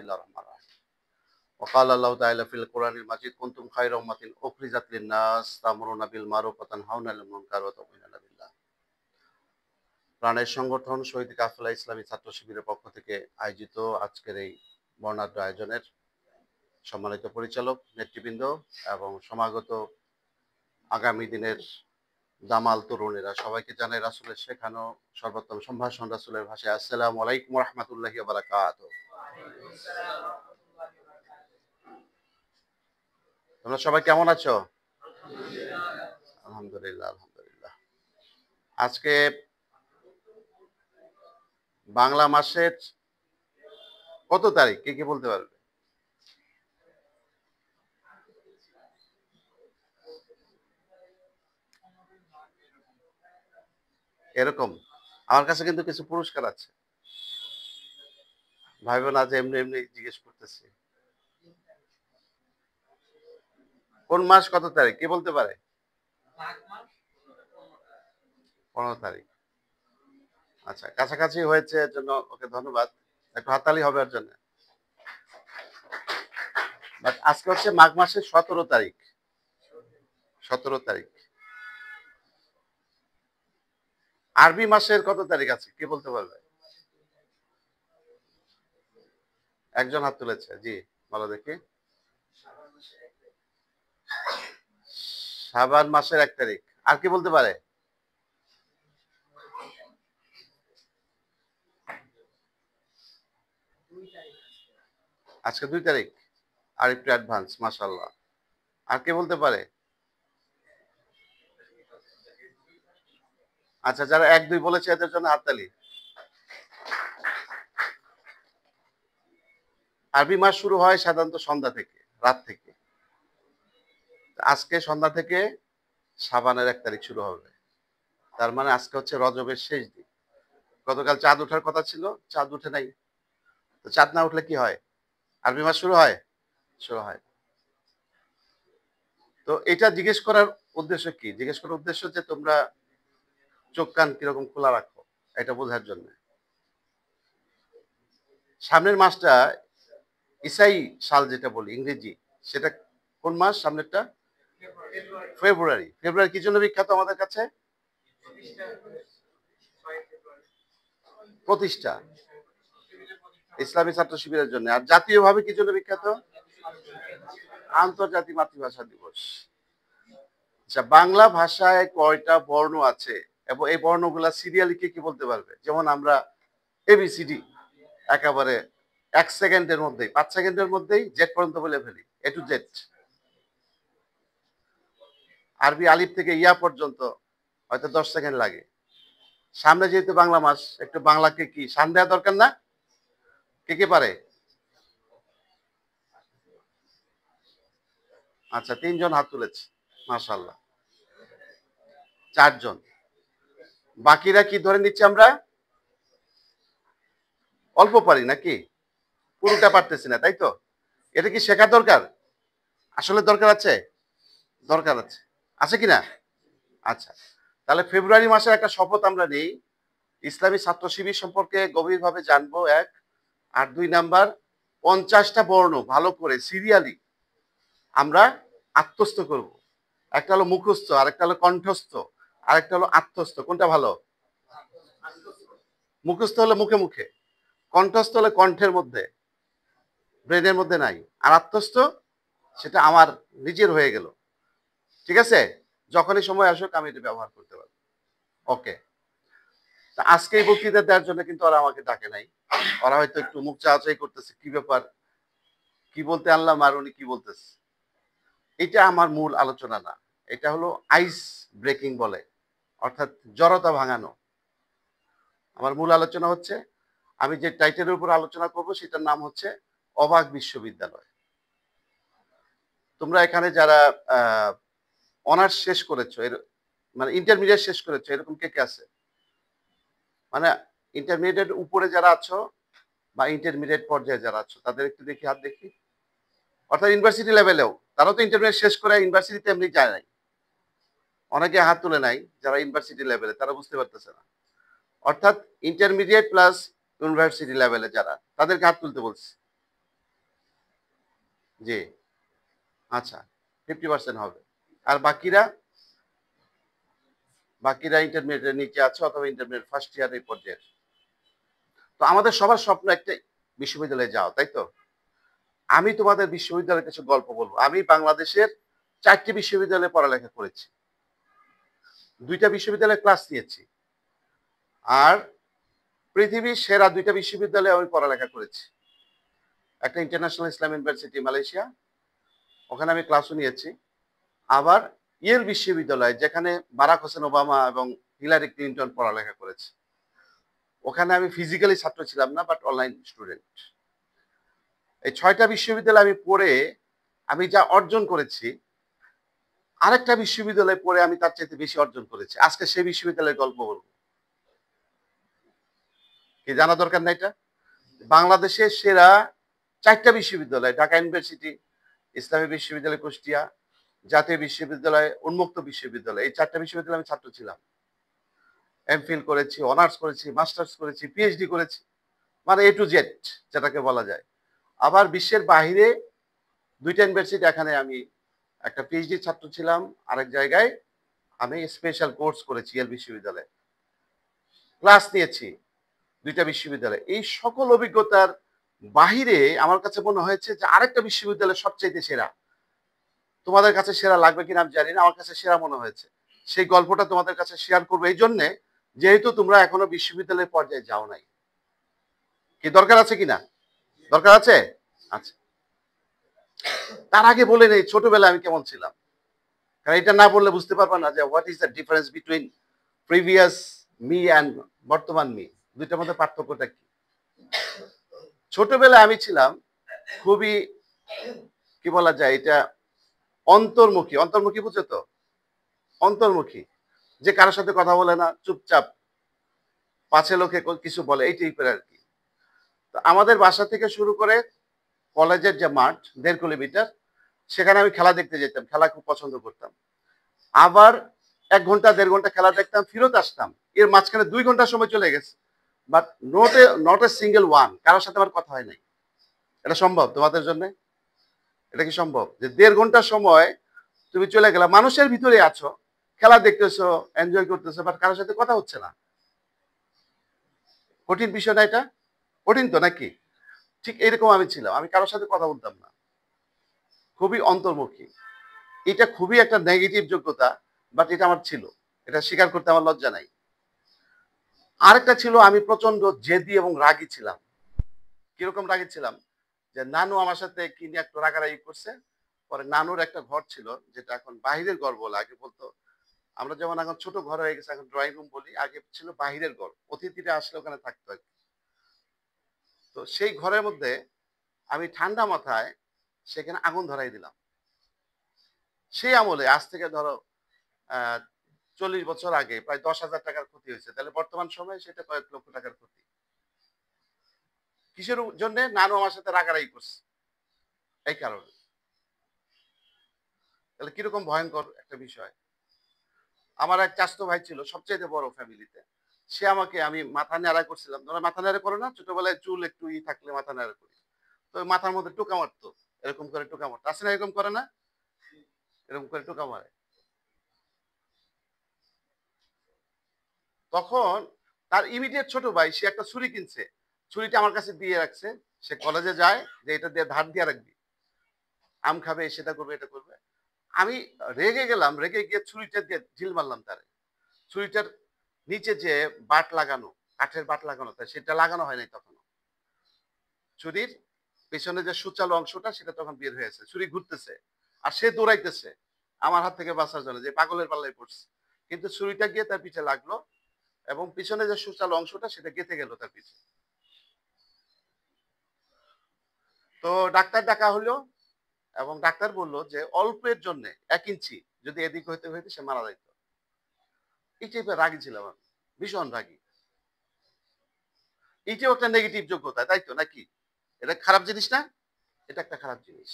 বিসমিল্লাহির রহমানির রহিম। وقال الله تعالى في القرآن المجيد كنتم خير أمة أخرجت للناس تأمرون بالمعروف وتنهون عن المنكر وتؤمنون بالله। প্রাণের সংগঠন শহীদ কাফেলা ইসলামী ছাত্র শিবিরের পক্ষ থেকে আয়োজিত আজকের এই বর্ণাঢ্য আয়োজনের সম্মানিত পরিচালক, নেতৃবৃন্দ এবং সমাগত আগামী দিনের দামাল তরুণেরা সবাইকে জানাই রাসূলের শেখানো সর্বোত্তম সম্ভাষণ রাসূলের ভাষায় আসসালামু আলাইকুম ওয়া রাহমাতুল্লাহি ওয়া বারাকাতুহু। তোমরা সবাই কেমন আছো? আলহামদুলিল্লাহ, আলহামদুলিল্লাহ। আজকে বাংলা মাসের কত তারিখ? কে কে বলতে পারবে? এরকম আমার কাছে কিন্তু কিছু পুরস্কার আছে। ভাইবো না যে এমনি এমনি জিজ্ঞেস করতেছি। কোন মাস কত তারিখ? কে বলতে পারে? 15 তারিখ। আচ্ছা, কাছাকাছি হয়েছে এর জন্য ওকে ধন্যবাদ। একটু হাততালি হবে ওর জন্য। বাট আজকে হচ্ছে মাঘ মাসের 17 তারিখ। 17 তারিখ। আরবি মাসের কত তারিখ আছে? কে বলতে পারবে? একজন হাত তুলেছে। জি, বলো দেখি। শাবান মাসের 1 তারিখ। আর কি বলতে পারে? আজকে 2 তারিখ। আর একটু অ্যাডভান্স, মাশাআল্লাহ। আর কে বলতে পারে? আচ্ছা, যারা 1-2 বলেছে এদের জন্য হাততালি। আরবি মাস শুরু হয় সাধারণত সন্ধ্যা থেকে, রাত থেকে। আজকে সন্ধ্যা থেকে শাবানের 1 তারিখ শুরু হবে। তার মানে আজকে হচ্ছে রজবের শেষ দিন। গতকাল চাঁদ ওঠার কথা ছিল, চাঁদ উঠে নাই। তো চাঁদ না উঠলে কি হয়? আরবি মাস শুরু হয়? শুরু হয়। তো এটা জিজ্ঞেস করার উদ্দেশ্য কি? জিজ্ঞেস করার উদ্দেশ্য যে তোমরা চোখ কান কিরকম খোলা রাখো, এটা বোঝার জন্য। সামনের মাসটা ইসাই সাল যেটা বলি ইংরেজি, সেটা কোন মাস সামনেরটা? ফেব্রুয়ারি। ফেব্রুয়ারি কি জন্য বিখ্যাত আমাদের কাছে? প্রতিষ্ঠা, ইসলামী ছাত্র শিবিরের জন্য। আর জাতীয়ভাবে কি জন্য বিখ্যাত? আন্তর্জাতিক মাতৃভাষা দিবস। আচ্ছা, বাংলা ভাষায় কয়টা বর্ণ আছে এবং এই বর্ণগুলা সিরিয়ালি কে কি বলতে পারবে? যেমন আমরা এবিসিডি একেবারে 1 সেকেন্ডের মধ্যেই, 5 সেকেন্ডের মধ্যেই জেড পর্যন্ত বলে ফেলি, এ টু জেড। আরবি আলিফ থেকে ইয়া পর্যন্ত হয়তো 10 সেকেন্ড লাগে। সামনে যেহেতু বাংলা মাস, একটু বাংলাকে কি শান দেওয়া দরকার না? কে কে পারে? আচ্ছা, 3 জন হাত তুলেছে, মাশাআল্লাহ। 4 জন। বাকিরা কি ধরে নিচ্ছি আমরা? অল্প পারি নাকি? পুরোটা পারতেছি না, তাই তো? এটা কি শেখা দরকার? আসলে দরকার আছে? দরকার আছে। আছে কিনা? আচ্ছা। তাহলে ফেব্রুয়ারি মাসের একটা শপথ আমরা নেই। ইসলামী ছাত্র শিবির সম্পর্কে গভীরভাবে জানবো 1। আর 2 নাম্বার 50টা বর্ণ ভালো করে সিরিয়ালি আমরা আত্মস্থ করব। একটা হলো মুখস্থ, আরেকটা হলো কণ্ঠস্থ, আরেকটা হলো আত্মস্থ। কোনটা ভালো? মুখস্থ হলে মুখে মুখে, কণ্ঠস্থ হলে কণ্ঠের মধ্যে, ব্রেনের মধ্যে নাই। আর আত্মস্থ সেটা আমার নিজের হয়ে গেল। ঠিক আছে? যখনই সময় আসুক আমি এটা ব্যবহার করতে পারবো। ওকে। তা আজকে এই বক্তৃতা দেওয়ার জন্য কিন্তু ওরা আমাকে ডাকে নাই। ওরা হয়তো একটু মুখ চাওয়াচাই করতেছে, কি ব্যাপার, কি বলতে আনলাম আর উনি কি বলতেছে। এটা আমার মূল আলোচনা না। এটা হলো আইস ব্রেকিং বলে, অর্থাৎ জড়তা ভাঙানো। আমার মূল আলোচনা হচ্ছে, আমি যে টাইটেলের উপর আলোচনা করব সেটার নাম হচ্ছে অবাক বিশ্ববিদ্যালয়। তোমরা এখানে যারা অনার্স শেষ করেছো, মানে ইন্টারমিডিয়েট শেষ করেছো, এরকম কে কে আছে? মানে ইন্টারমিডিয়েট উপরে যারা আছো বা ইন্টারমিডিয়েট পর্যায়ে যারা আছো তাদের একটু দেখি, হাত দেখি। অর্থাৎ ইউনিভার্সিটি লেভেলেও, তারাও তো ইন্টারমিডিয়েট শেষ করে ইউনিভার্সিটিতে এমনি যায় নাই। অনেকে হাত তুলে নাই যারা ইউনিভার্সিটি লেভেলে, তারা বুঝতে পারতেছে না। অর্থাৎ ইন্টারমিডিয়েট প্লাস ইউনিভার্সিটি লেভেলে যারা, তাদেরকে হাত তুলতে বলছি। জি, আচ্ছা, 50% হবে। আর বাকিরা ইন্টারমিডিয়েটের নিচে আছে অথবা ইন্টারমিডিয়েট ফার্স্ট ইয়ার এই পর্যায়ে। তো আমাদের সবার স্বপ্ন একটা বিশ্ববিদ্যালয়ে যাওয়া, তাই তো? আমি তোমাদের বিশ্ববিদ্যালয়ের কিছু গল্প বলব। আমি বাংলাদেশের ৪ টি বিশ্ববিদ্যালয়ে পড়ালেখা করেছি। ২ টা বিশ্ববিদ্যালয়ে ক্লাস নিয়েছি। আর পৃথিবীর সেরা ২ টা বিশ্ববিদ্যালয়ে আমি পড়ালেখা করেছি। একটা ইন্টারন্যাশনাল ইসলাম ইউনিভার্সিটি মালয়েশিয়া, ওখানে আমি ক্লাসও নিয়েছি। আবার ইয়েল বিশ্ববিদ্যালয় যেখানে বারাক হোসেন ওবামা এবং হিলারি ক্লিনটন পড়ালেখা করেছে। ওখানে আমি ফিজিক্যালি ছাত্র ছিলাম না, বাট অনলাইন স্টুডেন্ট। এই ৬ টা বিশ্ববিদ্যালয়ে আমি পড়ে আমি যা অর্জন করেছি, আরেকটা বিশ্ববিদ্যালয়ে পড়ে আমি তার চাইতে বেশি অর্জন করেছি। আজকে সেই বিশ্ববিদ্যালয়ের গল্প বলব। কি জানা দরকার না এটা? বাংলাদেশের সেরা ৪ টা বিশ্ববিদ্যালয়, ঢাকা ইউনিভার্সিটি, ইসলামী বিশ্ববিদ্যালয় কুষ্টিয়া, জাতীয় বিশ্ববিদ্যালয়, উন্মুক্ত বিশ্ববিদ্যালয়। এই ৪ টা বিশ্ববিদ্যালয়ে আমি ছাত্র ছিলাম। এমফিল করেছি, অনার্স করেছি, মাস্টার্স করেছি, পিএইচডি করেছি। মানে এ টু জেড যেটাকে বলা যায়। আবার বিশ্বের বাহিরে ২ টা ইউনিভার্সিটি, এখানে আমি একটা পিএইচডি ছাত্র ছিলাম, আরেক জায়গায় আমি স্পেশাল কোর্স করেছি ইয়েল বিশ্ববিদ্যালয়ে। ক্লাস নিয়েছি ২ টা বিশ্ববিদ্যালয়ে। এই সকল অভিজ্ঞতার বাহিরে আমার কাছে মনে হয়েছে যে আরেকটা বিশ্ববিদ্যালয় সবচাইতে সেরা। তোমাদের কাছে সেরা লাগবে কিনা আমি জানি না, আমার কাছে সেরা মনে হয়েছে। সেই গল্পটা তোমাদের কাছে শেয়ার করবো এই জন্যে, যেহেতু তোমরা এখনো বিশ্ববিদ্যালয়ের পর্যায়ে যাও নাই। কি দরকার আছে কিনা? দরকার আছে? আচ্ছা, তার আগে বলে নেই ছোটবেলায় আমি কেমন ছিলাম। কারণ এটা না বললে বুঝতে পারবা না যে what is the difference between previous me and বর্তমান মি। দুইটার মধ্যে পার্থক্যটা কি? ছোটবেলায় আমি ছিলাম খুবই, কি বলা যায় এটা, অন্তর্মুখী। অন্তর্মুখী বুঝছো তো? অন্তর্মুখী, যে কারোর সাথে কথা বলে না, চুপচাপ, পাছে লোকে কিছু বলে, এই টাইপের আর কি। তো আমাদের বাসা থেকে শুরু করে কলেজের যে মাঠ ১.৫ কিলোমিটার, সেখানে আমি খেলা দেখতে যেতাম, খেলা খুব পছন্দ করতাম। আবার ১ ঘন্টা ১.৫ ঘন্টা খেলা দেখতাম, ফেরত আসতাম। এর মাঝখানে ২ ঘন্টা সময় চলে গেছে, but not a single one, কারোর সাথে আমার কথা হয় নাই। এটা সম্ভব তোমাদের জন্য? এটা কি সম্ভব যে ১.৫ ঘন্টা সময় তুমি চলে গেলা, মানুষের ভিতরে আছো, খেলা দেখতেছো, এনজয় করতেছো, বাট কারোর সাথে কথা হচ্ছে না? কঠিন বিষয় না এটা? কঠিন তো নাকি? ঠিক এরকম আমি ছিলাম, আমি কারোর সাথে কথা বলতাম না, খুবই অন্তর্মুখী। এটা খুবই একটা নেগেটিভ যোগ্যতা, বাট এটা আমার ছিল, এটা স্বীকার করতে আমার লজ্জা নাই। আরেকটা ছিল, আমি প্রচন্ড জেদি এবং রাগী ছিলাম। কিরকম রাগী ছিলাম? যে নানু আমার সাথে কি নিয়ে একটু রাগারাগি করছে। পরে নানুর একটা ঘর ছিল, যেটা এখন বাহিরের ঘর বলে, আগে বলতো, আমরা যেমন এখন ছোট ঘর হয়ে গেছে, এখন ড্রয়িং রুম বলি, আগে ছিল বাহিরের ঘর, অতিথিরা আসলে ওখানে থাকতো আর কি। তো সেই ঘরের মধ্যে আমি ঠান্ডা মাথায় সেখানে আগুন ধরাই দিলাম। সেই আমলে, আজ থেকে ধরো ৪০ বছর আগে, প্রায় ১০,০০০ টাকার ক্ষতি হয়েছে। তাহলে বর্তমান সময়ে সেটা কয়েক লক্ষ টাকার ক্ষতি। কিসের জন্য? নানু আমার সাথে রাগারাগি করছে, এই কারণে। তাহলে কিরকম ভয়ঙ্কর একটা বিষয়। আমার এক চাচাতো ভাই ছিল সবচাইতে বড় ফ্যামিলিতে। সে আমাকে, আমি মাথা নেড়া করছিলাম, তোমরা মাথা নেড়া করো না? ছোটবেলায় চুল একটু থাকলে মাথা নেড়া করি। তো মাথার মধ্যে টোকা মারতো, এরকম করে টোকা মারতো। আছে না এরকম করে না? এরকম করে টোকা মারে। তখন তার ইমিডিয়েট ছোট ভাই, সে একটা ছুরি কিনছে। ছুরিটা আমার কাছে দিয়ে রাখছে। সে কলেজে যায় যে এটা দিয়ে ধার দিয়ে রাখবি। আম খাবে, সেটা করবে, এটা করবে। আমি রেগে গেলাম, রেগে গিয়ে ছুরিটা দিয়ে ঢিল মারলাম তারে। ছুরিটার নিচে যে বাট লাগানো, কাঠের বাট লাগানো, তাই সেটা লাগানো হয় নাই তখনো। ছুরির পেছনে যে সূচালো অংশটা, সেটা তখন বের হয়েছে। ছুরি ঘুরতেছে আর সে দৌড়াইতেছে আমার হাত থেকে বাঁচার জন্য, যে পাগলের পাল্লায় পড়ছে। কিন্তু ছুরিটা গিয়ে তার পিছে লাগলো এবং পিছনে যে সূচালো অংশটা, সেটা গেঁথে গেল তার পিছে। তো ডাক্তার ডাকা হলো এবং ডাক্তার বলল যে অল্পের জন্য ১ ইঞ্চি যদি এদিক হইতে হইতে সে মারা যাইত। এই টাইপের রাগী ছিলাম আমি, ভীষণ রাগী। এইটাও একটা নেগেটিভ যোগ্যতা, তাই তো নাকি? এটা খারাপ জিনিস না? এটা একটা খারাপ জিনিস।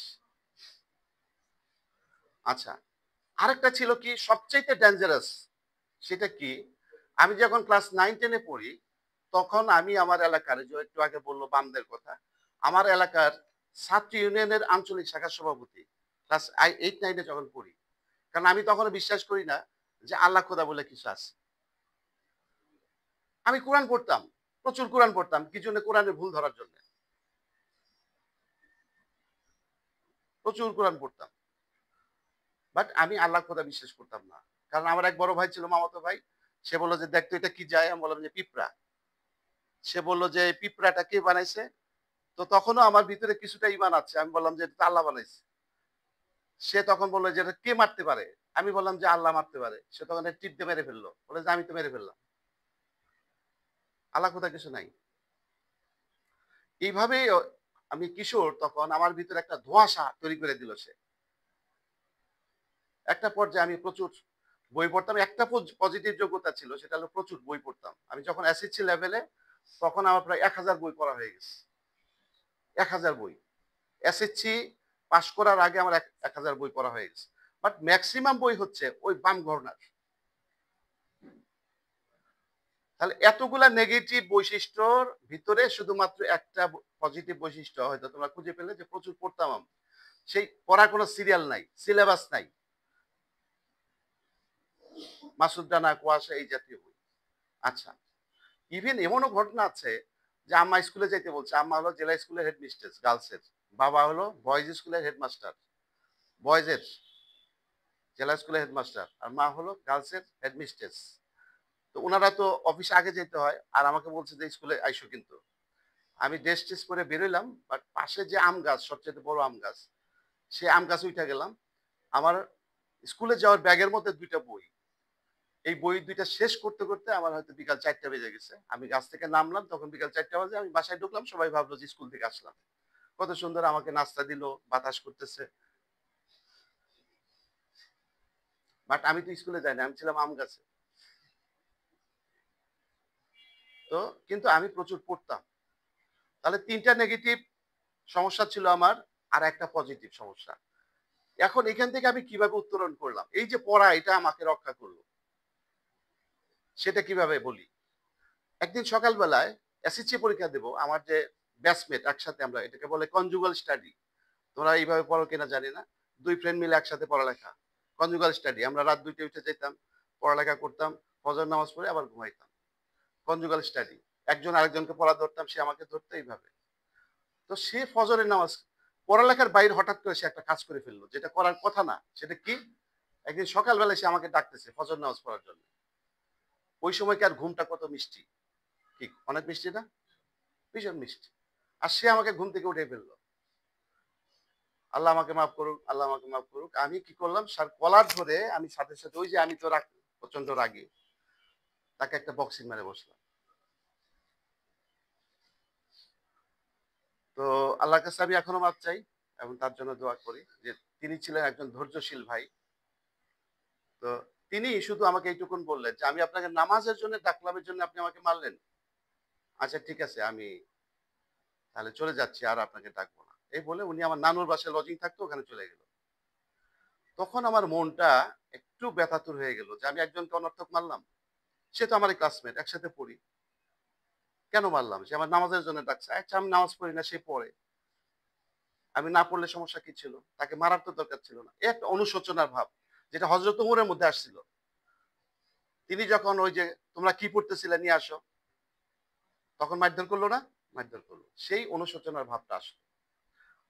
আচ্ছা, আরেকটা ছিল কি সবচাইতে ডেঞ্জারাস, সেটা কি? আমি যখন ক্লাস 9-10 এ পড়ি, তখন আমি আমার এলাকার, যে একটু আগে বললো বামদের কথা, আমার এলাকার ছাত্র ইউনিয়নের আঞ্চলিক শাখার সভাপতি ক্লাস 8-9 যখন পড়ি। কারণ আমি তখনও বিশ্বাস করি না যে আল্লাহ খোদা বলে কিছু আছে। আমি কোরআন পড়তাম, প্রচুর কোরআন পড়তাম। কি জন্য? কোরআনের ভুল ধরার জন্য। প্রচুর কোরআন পড়তাম। বাট আমি আল্লাহ খোদা বিশ্বাস করতাম না। কারণ আমার এক বড় ভাই ছিল, মামাতো ভাই। সে বলল যে, "দেখ তো এটা কি যায়?" আমি বললাম যে, "পিঁপড়া।" সে বলল যে, "পিঁপড়াটা কে বানাইছে?" তো তখনও আমার ভিতরে কিছুটা ঈমান আছে। আমি বললাম যে, "এটা তো আল্লাহ বানাইছে।" সে তখন বলল যে, "এটা কে মারতে পারে?" আমি বললাম যে, "আল্লাহ মারতে পারে।" সে তখন টিপ দিয়ে মেরে ফেলল। বলে যে, "আমি তো মেরে ফেললাম।" আল্লাহ খোদা কিছু নাই। এইভাবেই আমি কিশোর, তখন আমার ভিতরে একটা ধোঁয়াশা তৈরি করে দিল সে। একটা পর্যায়ে আমি প্রচুর বই পড়তাম। একটা পজিটিভ যোগ্যতা ছিল, সেটা হলো প্রচুর বই পড়তাম। আমি যখন এসএসসি লেভেলে, তখন আমার প্রায় ১,০০০ বই পড়া হয়ে গেছে। ১,০০০ বই। এসএসসি পাস করার আগে আমার ১,০০০ বই পড়া হয়ে গেছে। বাট মেক্সিমাম বই হচ্ছে ওই বাম ঘরনার। তাহলে এতগুলা নেগেটিভ বৈশিষ্ট্যর ভিতরে শুধুমাত্র একটা পজিটিভ বৈশিষ্ট্য হয়তো তোমরা খুঁজে পেলে, যে প্রচুর পড়তাম আমি। সেই পড়ার কোনো সিরিয়াল নাই, সিলেবাস নাই। মাসুদ রানা, কুয়াশা, এই জাতীয় বই। আচ্ছা, ইভেন এমনও ঘটনা আছে যে আম্মা স্কুলে যাইতে বলছে। আম্মা হলো জেলা স্কুলের হেডমিস্ট্রেস গার্লসের। বাবা হলো বয়েজ স্কুলের হেডমাস্টার, বয়েজের জেলা স্কুলের হেডমাস্টার। আর মা হলো গার্লসের হেডমিস্ট্রেস। তো উনারা তো অফিসে আগে যেতে হয়। আর আমাকে বলছে যে স্কুলে আইসো কিন্তু। আমি ড্রেস টেস করে বেরোইলাম। বাট পাশে যে আম গাছ, সবচেয়ে বড় আম গাছ, সে আম গাছে উঠে গেলাম। আমার স্কুলে যাওয়ার ব্যাগের মধ্যে ২ টা বই। এই বই ২ টা শেষ করতে, করতে আমার হয়তো বিকাল ৪ টা বেজে গেছে। আমি গাছ থেকে নামলাম, তখন বিকাল ৪ টা বাজে। আমি বাসায় ঢুকলাম, সবাই ভাবলো যে স্কুল থেকে আসলাম। কত সুন্দর আমাকে নাস্তা দিল, বাতাস করতেছে। বাট আমি তো স্কুলে যাইনি, আমি ছিলাম আম গাছে। তো কিন্তু আমি প্রচুর পড়তাম। তাহলে ৩ টা নেগেটিভ সমস্যা ছিল আমার, আর একটা পজিটিভ সমস্যা। এখন এখান থেকে আমি কিভাবে উত্তরণ করলাম? এই যে পড়া, এটা আমাকে রক্ষা করলো। সেটা কিভাবে বলি? একদিন সকালবেলায় এসএসসি পরীক্ষা দেব। আমার যে ব্যাচমেট, একসাথে আমরা, এটাকে বলে কনজুগাল স্টাডি। তোমরা এইভাবে পড়ো কিনা জানি না। ২ ফ্রেন্ড মিলে একসাথে পড়ালেখা। Conjugal study. আমরা রাত ২ টায় উঠে যেতাম, পড়ালেখা করতাম, ফজর নামাজ পড়ে আবার ঘুমাইতাম। Conjugal study. একজন আরেকজনকে পড়া ধরতাম, সে আমাকে ধরতো, এইভাবে। তো সে ফজরের নামাজ, পড়ালেখার বাইরে হঠাৎ করে সে একটা কাজ করে ফেললো, যেটা করার কথা না। সেটা কি? একদিন সকালবেলায় সে আমাকে ডাকতেছে ফজর নামাজ পড়ার জন্য। ওই সময়কার ঘুমটা কত মিষ্টি। কি অনেক মিষ্টি না? ভীষণ মিষ্টি। আর সে আমাকে ঘুম থেকে উঠিয়ে ফেললো। আল্লাহ আমাকে মাফ করুক, আল্লাহ আমাকে মাফ করুক। আমি কি করলাম? কলার ধরে আমি সাথে, সাথে, ওই যে আমি তো প্রচন্ড রাগী, তাকে একটা বক্সিং মেরে বসলাম। তো আল্লাহর কাছে আমি এখনো মাফ চাই এবং তার জন্য দোয়া করি যে তিনি ছিলেন একজন ধৈর্যশীল ভাই। তো তিনি শুধু আমাকে এইটুকুন বললেন যে, "আমি আপনাকে নামাজের জন্য ডাকলাম, এর জন্য আপনি আমাকে মারলেন? আচ্ছা ঠিক আছে, আমি তাহলে চলে যাচ্ছি, আর আপনাকে ডাকবো না।" এই বলে উনি আমার নানুর বাসায় লজিং থাকতো, ওখানে চলে গেল। তখন আমার মনটা একটু ব্যথাতুর হয়ে গেল যে আমি একজনকে অনর্থক মারলাম। সে তো আমারই ক্লাসমেট, একসাথে পড়ি। কেন মারলাম? সে আমার নামাজের জন্য ডাকছে। আচ্ছা আমি নামাজ পড়ি না, সে পড়ে। আমি না পড়লে সমস্যা কি ছিল? তাকে মারার তো দরকার ছিল না। এই একটা অনুশোচনার ভাব, যেটা হযরত ওমরের মধ্যে আসছিল। তিনি যখন ওই যে, "তোমরা কি পড়তেছিলে নিয়ে আসো।" তখন মারধর করলো না? মারধর করলো। সেই অনুশোচনার ভাবটা আসলো।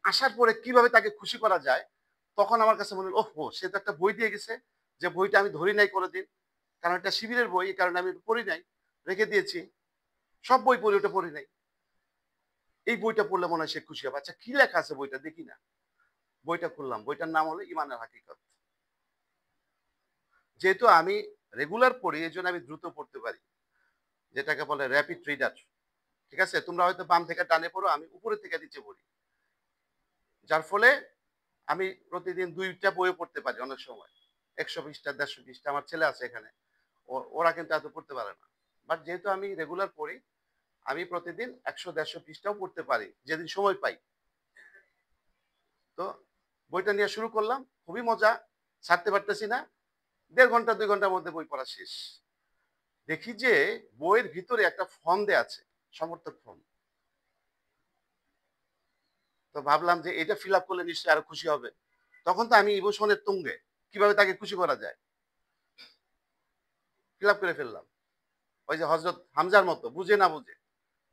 আসার পরে কিভাবে তাকে খুশি করা যায়, তখন আমার কাছে মনে হলো, ওহহো! সে তো একটা বই দিয়ে গেছে, যে বইটা আমি ধরি নাই কোনদিন। কারণ এটা শিবিরের বই, এই কারণে আমি পড়ি নাই। রেখে দিয়েছি। সব বই পড়ি, ওটা পড়ি নাই। এই বইটা পড়লে মনে হয় সে খুশি হবে। আচ্ছা কি লেখা আছে বইটা দেখি না। বইটা খুললাম। বইটার নাম হলো ঈমানের হাকিকত। যেহেতু আমি রেগুলার পড়ি, এজন্য আমি দ্রুত পড়তে পারি। যেটাকে বলে র‍্যাপিড রিডার। ঠিক আছে? তোমরা হয়তো বাম থেকে ডানে পড়ো, আমি উপরে থেকে নিচে পড়ি। যার ফলে আমি প্রতিদিন ২ টা বইও পড়তে পারি অনেক সময়। ১০০ পৃষ্ঠা, ১৫০ পৃষ্ঠা। আমার ছেলে আছে এখানে। ওরা কিন্তু এত পড়তে পারে না। বাট যেহেতু আমি রেগুলার পড়ি, আমি প্রতিদিন ১০০-১৫০ পৃষ্ঠাও পড়তে পারি, যেদিন সময় পাই। তো বইটা নিয়ে শুরু করলাম। খুবই মজা। ছাড়তে পারতেছি না। ১.৫ ঘন্টা ২ ঘন্টার মধ্যে বই পড়া শেষ। দেখি যে বইয়ের ভিতরে একটা ফর্ম দেয়া আছে, সমর্থক ফর্ম। তো ভাবলাম যে এটা ফিল আপ করলে নিশ্চয়ই আরো খুশি হবে। তখন তো আমি ইমোশনের তুঙ্গে। কিভাবে তাকে খুশি করা যায়? ফিল আপ করে ফেললাম। ওই যে হযরত হামজার মতো বুঝে না বুঝে।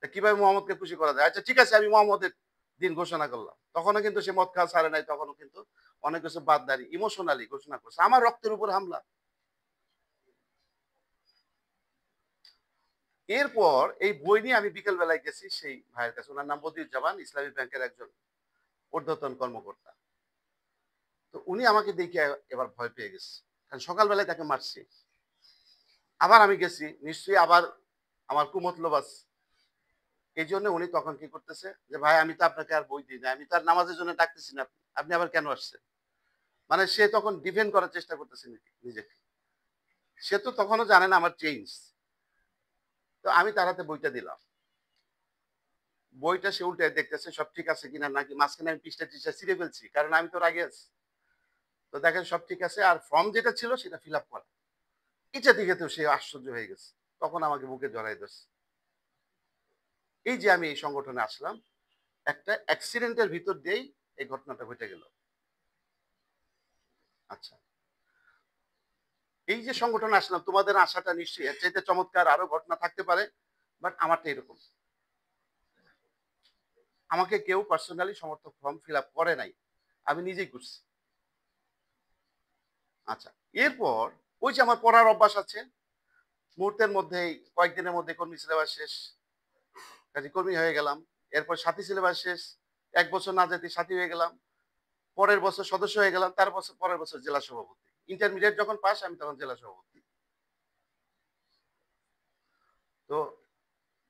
তা কিভাবে মোহাম্মদকে খুশি করা যায়? আচ্ছা ঠিক আছে আমি মোহাম্মদের দিন ঘোষণা করলাম। তখনও কিন্তু সে মদ খাওয়া ছাড়ে নাই। তখনও কিন্তু অনেক কিছু বাদ দাঁড়িয়ে ইমোশনালি ঘোষণা করছে। আমার রক্তের উপর হামলা। এরপর এই বই নিয়ে আমি বিকেল বেলায় গেছি সেই ভাইয়ের কাছে। উনার নাম বদিউজ্জামান, ইসলামী ব্যাংকের একজন ঊর্ধ্বতন কর্মকর্তা। তো উনি আমাকে দেখে এবার ভয় পেয়ে গেছে। কারণ সকালবেলায় তাকে মারছি। আবার আমি গেছি। নিশ্চয়ই আবার আমার কুমতলব আছে। এইজন্য উনি তখন কি করতেছে? যে ভাই আমি তো আপনাকে আর বই দিই নাই। আমি তো আর নামাজের জন্য ডাকতেছি না। আপনি আবার কেন আসছেন? মানে সে তখন ডিফেন্ড করার চেষ্টা করতেছে নিজেকে। সে তো তখনও জানে না আমার চেঞ্জ। তো আমি তার হাতে বইটা দিলাম। বইটা সে উল্টায় দেখতেছে সব ঠিক আছে কিনা নাকি মাঝখানে আমি পৃষ্ঠা-টিষ্ঠা ছিঁড়ে ফেলছি। কারণ আমি তো রাগে আছি। তো দেখেন সব ঠিক আছে। আর ফর্ম যেটা ছিল সেটা ফিল আপ করা। এটা দেখে তো সে আশ্চর্য হয়ে গেছে। তখন আমাকে বুকে জড়ায় ধরছে। এই যে আমি এই সংগঠনে আসলাম, একটা অ্যাক্সিডেন্টের ভিতর দিয়েই এই ঘটনাটা ঘটে গেল। আচ্ছা। এই যে সংগঠনে আসলাম তোমাদের আশাটা নিশ্চয়ই এর চাইতে চমৎকার আরো ঘটনা থাকতে পারে। বাট আমারটা এরকম। আমাকে কেউ পার্সোনালি সমর্থক ফর্ম ফিল আপ করে নাই। আমি নিজেই করছি। আচ্ছা। এরপর ওই যে আমার পড়ার অভ্যাস আছে। মুহূর্তের মধ্যেই কয়েকদিনের মধ্যে কর্মী সিলেবাস শেষ। কাজে কর্মী হয়ে গেলাম। এরপর সাথী সিলেবাস শেষ। ১ বছর না যেতেই সাথী হয়ে গেলাম। পরের বছর সদস্য হয়ে গেলাম। তার বছর পরের বছর জেলা সভাপতি। ইন্টারমিডিয়েট যখন পাস আমি তখন জেলা সভাপতি। তো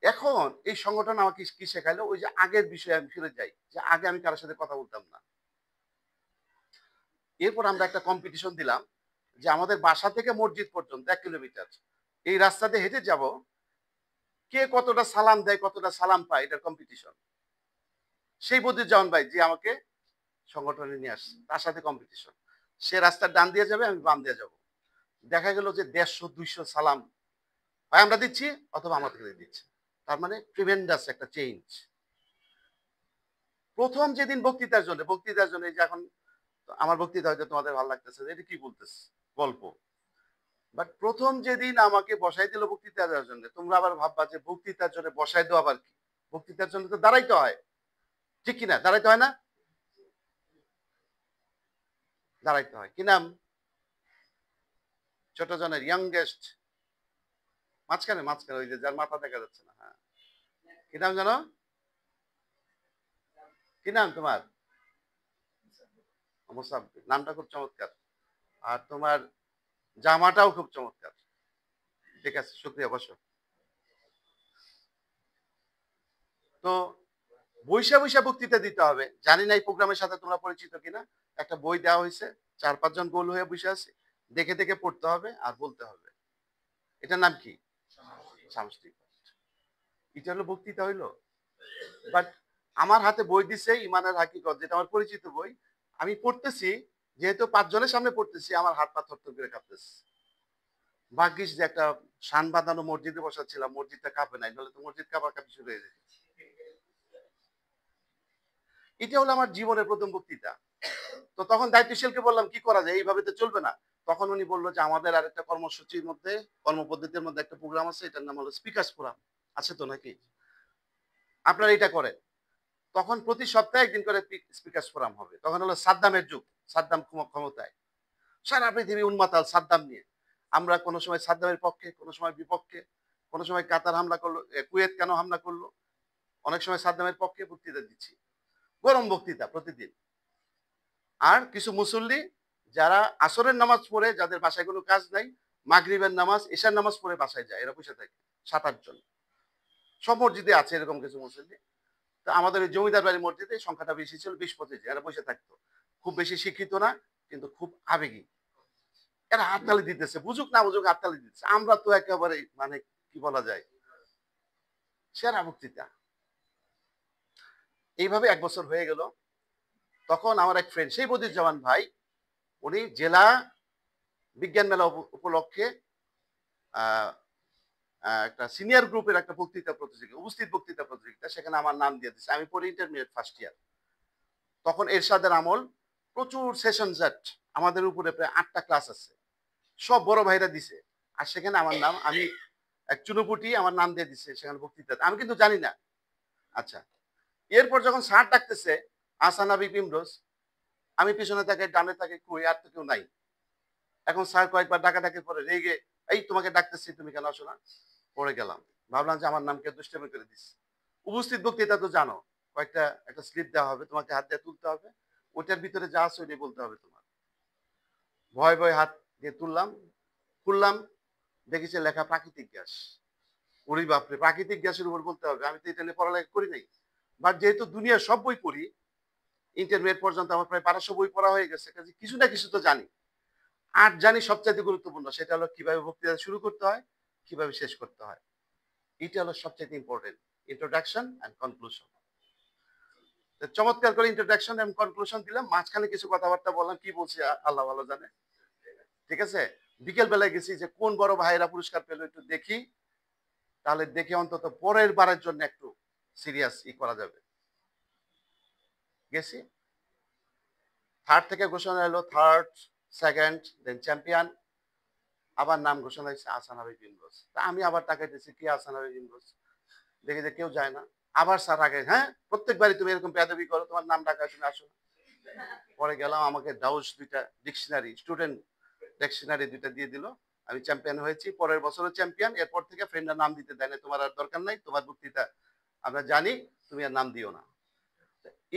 এখন এই সংগঠন আমাকে কি শেখাইলো? ওই যে আগের বিষয়ে আমি ফিরে যাই। যে আগে আমি কারো সাথে কথা বলতাম না। এরপর আমরা একটা কম্পিটিশন দিলাম যে আমাদের বাসা থেকে মসজিদ পর্যন্ত ১ কিলোমিটার। এই রাস্তা দিয়ে হেঁটে যাব। কে কতটা সালাম দেয়, কতটা সালাম পায় এটার কম্পিটিশন। সেই বদিউজ্জামান ভাই যে আমাকে সংগঠনে নিয়ে আসছে। তার সাথে কম্পিটিশন। সে রাস্তার ডান দিয়ে যাবে, আমি বাম দিয়ে যাব। দেখা গেল যে ১৫০-২০০ সালাম হয় আমরা দিচ্ছি অথবা আমাদেরকে দিচ্ছে। তার মানে ট্রিমেন্ডাস একটা চেঞ্জ। ১ম যেদিন বক্তৃতার জন্য এই যে এখন আমার বক্তৃতা হয়তো তোমাদের ভালো লাগতেছে যে এটা কি বলতেছে? গল্প। বাট ১ম যেদিন আমাকে বসাই দিল বক্তৃতা দেওয়ার জন্য, তোমরা আবার ভাববা যে বক্তৃতার জন্য বসায় দেওয়া আবার কি? বক্তৃতার জন্য তো দাঁড়াইতে হয়। ঠিক কি না? দাঁড়াইতে হয় না? দাঁড়াইতে হয়। কি নাম? ছোট জনের ইয়াংগেস্ট মাঝখানে ওই যে যার মাথা দেখা যাচ্ছে না। হ্যাঁ। কি নাম জানো? কি নাম তোমার? মুসাব্বির। নামটা খুব চমৎকার। আর তোমার জামাটাও খুব চমৎকার। ঠিক আছে, শুকরিয়া বসো। তো বইসা বক্তৃতা দিতে হবে। জানি না এই প্রোগ্রামের সাথে তোমরা পরিচিত কিনা। একটা বই দেওয়া হইছে। ৪-৫ জন গোল হয়ে বইসা আছি। দেখে পড়তে হবে আর বলতে হবে। এটার নাম কি? সামষ্টিক। এটা হলো বক্তৃতা হইলো? বাট আমার হাতে বই দিছে ইমানের হাকিকত যেটা আমার পরিচিত বই। আমি পড়তেছি, যেহেতু ৫ জনের সামনে পড়তেছি আমার হাত পা থরথর করে কাঁপতেছে। ভাগ্যিস যে একটা শান বাঁধানো মসজিদে বসা ছিলাম, মসজিদটা কাঁপে নাই। নাহলে তো মসজিদ কাঁপাকাঁপি শুরু হয়ে যেত। এটা হলো আমার জীবনের ১ম বক্তৃতা। তো তখন দায়িত্বশীলকে বললাম কি করা যায়? এইভাবে তো চলবে না। তখন উনি বলল যে আমাদের আরেকটা কর্মসূচির মধ্যে কর্মপদ্ধতির মধ্যে একটা প্রোগ্রাম আছে। এটার নাম হলো স্পিকার্স ফোরাম। আছে তো নাকি? আপনারা এটা করেন। তখন প্রতি সপ্তাহে ১ দিন করে স্পিকার্স ফোরাম হবে। তখন হলো সাদ্দামের যুগ। সাদ্দাম ক্ষমতায়। সারা পৃথিবী উন্মাতাল সাদ্দাম নিয়ে। আমরা কোন সময় সাদ্দামের পক্ষে, কোন সময় বিপক্ষে, কোন সময় কাতার হামলা করলো, কুয়েত কেন হামলা করলো? অনেক সময় সাদ্দামের পক্ষে বক্তৃতা দিচ্ছি। গরম বক্তৃতা প্রতিদিন। আর কিছু মুসল্লি যারা আসরের নামাজ পড়ে যাদের বাসায় কোনো কাজ নাই, মাগরিবের নামাজ, এশার নামাজ পড়ে বাসায় যায়। এরা বসে থাকে। ৭-৮ জন। সব মসজিদে আছে এরকম কিছু মুসল্লি। তো আমাদের ওই জমিদার বাড়ির মসজিদে সংখ্যাটা বেশি ছিল ২০-২৫ জন। এরা বসে থাকতো। খুব বেশি শিক্ষিত না, কিন্তু খুব আবেগী। এরা হাততালি দিতেছে। বুঝুক না বুঝুক হাততালি দিতেছে। আমরা তো একেবারে মানে কি বলা যায়? সেরা বক্তৃতা। এইভাবে ১ বছর হয়ে গেল। তখন আমার এক ফ্রেন্ড সেই বদিউজ্জামান ভাই, উনি জেলা বিজ্ঞান মেলা উপলক্ষে আ আ একটা সিনিয়র গ্রুপের একটা বক্তৃতা প্রতিযোগিতা, উপস্থিত বক্তৃতা প্রতিযোগিতা। সেখানে আমার নাম দিয়ে দিছে। আমি পড়ি ইন্টারমিডিয়েট ফার্স্ট ইয়ার। তখন এরশাদের আমল, প্রচুর সেশন জেট, আমাদের উপরে প্রায় 8টা ক্লাস আছে, সব বড় ভাইরা দিছে। আর সেখানে আমার নাম, আমি এক চুনোপুটি আমার নাম দিয়ে দিছে সেখানে বক্তৃতা, আমি কিন্তু জানি না। আচ্ছা, এরপর যখন স্যার ডাকতেছে আহসান হাবিব ইমরোজ, আমি পিছনে তাকে ডানে তাকে, কই আর তো কেউ নাই। এখন স্যার কয়েকবার ডাকাডাকির পরে রেগে, এই তোমাকে ডাকতেছি তুমি কেন আসো না? পড়ে গেলাম, ভাবলাম যে আমার নাম কেউ দুষ্টামি করে দিচ্ছে। উপস্থিত বক্তৃতা তো জানো, কয়েকটা একটা স্লিপ দেওয়া হবে, তোমাকে হাত দিয়ে তুলতে হবে, ওইটার ভিতরে যা আছে ওইটাই বলতে হবে তোমার। ভয় ভয় হাত দিয়ে তুললাম, খুললাম, দেখেছি লেখা প্রাকৃতিক গ্যাস। ওরে বাপরে, প্রাকৃতিক গ্যাসের উপর বলতে হবে, আমি তো এটা নিয়ে পড়ালেখা করি নাই। বাট যেহেতু দুনিয়ার সব বই পড়ি, ইন্টারমিডিয়েট পর্যন্ত আমার প্রায় 1200 বই পড়া হয়ে গেছে, কাজে কিছু না কিছু তো জানি। আর জানি সবচাইতে গুরুত্বপূর্ণ সেটা হলো কিভাবে বক্তৃতা শুরু করতে হয়, কিভাবে শেষ করতে হয়। এটা হলো সবচাইতে ইম্পর্টেন্ট, ইন্ট্রোডাকশন এন্ড কনক্লুশন। চমৎকার করে ইন্ট্রোডাকশন এন্ড কনক্লুশন দিলাম, মাঝখানে কিছু কথাবার্তা বললাম, কি বলছি আল্লাহ ভালো জানে। ঠিক আছে, বিকেল বেলায় গেছি যে কোন বড় ভাইয়েরা পুরস্কার পেলো একটু দেখি, তাহলে দেখে অন্তত পরের বারের জন্য একটু সিরিয়াস করা যাবে। গেছি, থার্ড থেকে ঘোষণা এলো, থার্ড, সেকেন্ড, দেন চ্যাম্পিয়ন। আবার নাম ঘোষণা হয়েছে আহসান হাবিব ইমরোজ। তা আমি আবার তাকাইতেছি কি আহসান হাবিব ইমরোজ, দেখি যে কেউ যায় না। আবার স্যার আগে, হ্যাঁ প্রত্যেকবারই তুমি এরকম বেয়াদবি করো, তোমার নাম ডাকা, তুমি আসো না। পরে গেলাম, আমাকে ডাউস দুইটা ডিকশনারি, স্টুডেন্ট ডিকশনারি দুইটা দিয়ে দিল, আমি চ্যাম্পিয়ন হয়েছি। পরের বছরও চ্যাম্পিয়ন। এরপর থেকে ফ্রেন্ডরা নাম দিতে দেয় না, তোমার আর দরকার নাই, তোমার বক্তৃতা আমরা জানি, তুমি আর নাম দিও না।